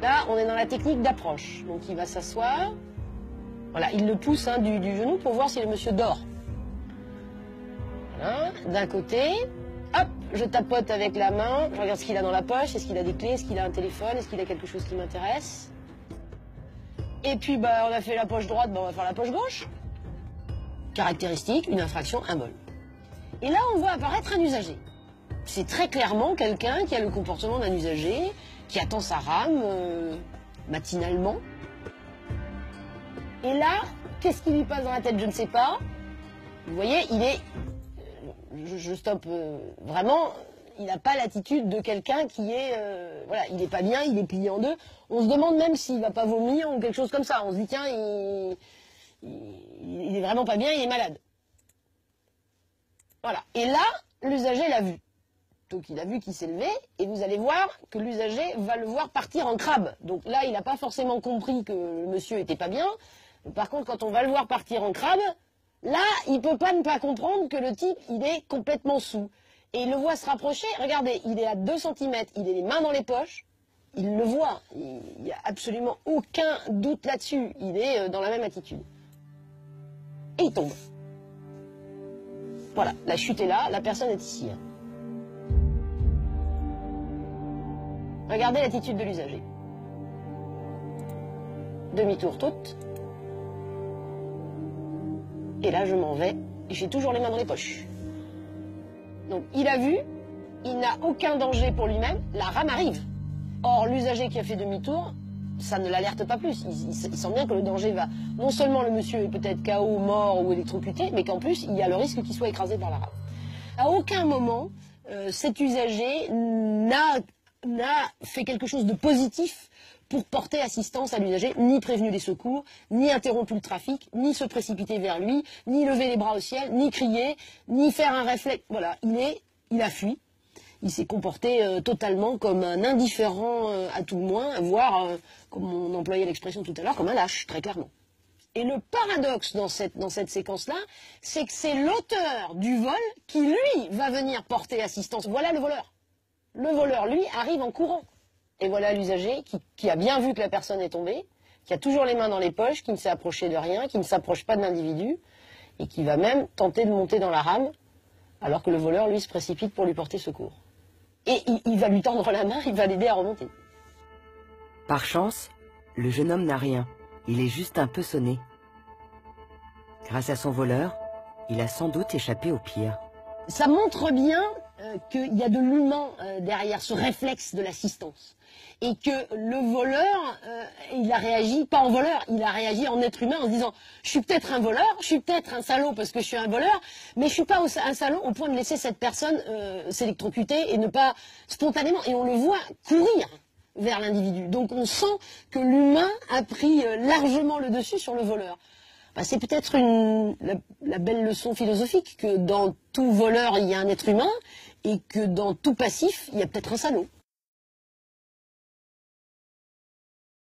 Là, on est dans la technique d'approche. Donc il va s'asseoir. Voilà, il le pousse hein, du genou pour voir si le monsieur dort. Voilà, d'un côté. Hop, je tapote avec la main. Je regarde ce qu'il a dans la poche. Est-ce qu'il a des clés? Est-ce qu'il a un téléphone? Est-ce qu'il a quelque chose qui m'intéresse? Et puis, bah, on a fait la poche droite, bah, on va faire la poche gauche. Caractéristique, une infraction, un vol. Et là, on voit apparaître un usager. C'est très clairement quelqu'un qui a le comportement d'un usager, qui attend sa rame matinalement. Et là, qu'est-ce qui lui passe dans la tête? Je ne sais pas. Vous voyez, il est... je stoppe vraiment, il n'a pas l'attitude de quelqu'un qui est... voilà, il n'est pas bien, il est plié en deux. On se demande même s'il ne va pas vomir ou quelque chose comme ça. On se dit, tiens, il est vraiment pas bien, il est malade. Voilà. Et là, l'usager l'a vu. Donc il a vu qu'il s'est levé, et vous allez voir que l'usager va le voir partir en crabe. Donc là, il n'a pas forcément compris que le monsieur était pas bien. Par contre, quand on va le voir partir en crabe, là, il ne peut pas ne pas comprendre que le type, il est complètement saoul. Et il le voit se rapprocher, regardez, il est à 2 cm, il a les mains dans les poches, il le voit, il n'y a absolument aucun doute là-dessus, il est dans la même attitude. Et il tombe. Voilà, la chute est là, la personne est ici. Hein. Regardez l'attitude de l'usager. Demi-tour toute. Et là, je m'en vais. Et j'ai toujours les mains dans les poches. Donc, il a vu. Il n'a aucun danger pour lui-même. La rame arrive. Or, l'usager qui a fait demi-tour, ça ne l'alerte pas plus. Il sent bien que le danger va... Non seulement le monsieur est peut-être KO, mort ou électrocuté, mais qu'en plus, il y a le risque qu'il soit écrasé par la rame. À aucun moment, cet usager n'a fait quelque chose de positif pour porter assistance à l'usager, ni prévenu les secours, ni interrompu le trafic, ni se précipiter vers lui, ni lever les bras au ciel, ni crier, ni faire un réflexe. Voilà, il a fui. Il s'est comporté totalement comme un indifférent à tout le moins, voire, comme on employait l'expression tout à l'heure, comme un lâche, très clairement. Et le paradoxe dans cette séquence-là, c'est que c'est l'auteur du vol qui, lui, va venir porter assistance. Voilà le voleur. Le voleur, lui, arrive en courant. Et voilà l'usager qui a bien vu que la personne est tombée, qui a toujours les mains dans les poches, qui ne s'est approché de rien, qui ne s'approche pas de l'individu, et qui va même tenter de monter dans la rame, alors que le voleur, lui, se précipite pour lui porter secours. Et il va lui tendre la main, il va l'aider à remonter. Par chance, le jeune homme n'a rien. Il est juste un peu sonné. Grâce à son voleur, il a sans doute échappé au pire. Ça montre bien qu'il y a de l'humain derrière ce réflexe de l'assistance. Et que le voleur, il a réagi pas en voleur, il a réagi en être humain en se disant « Je suis peut-être un voleur, je suis peut-être un salaud parce que je suis un voleur, mais je suis pas un salaud au point de laisser cette personne s'électrocuter et ne pas spontanément... » Et on le voit courir vers l'individu. Donc on sent que l'humain a pris largement le dessus sur le voleur. Bah, c'est peut-être la belle leçon philosophique que dans tout voleur, il y a un être humain et que dans tout passif, il y a peut-être un salaud.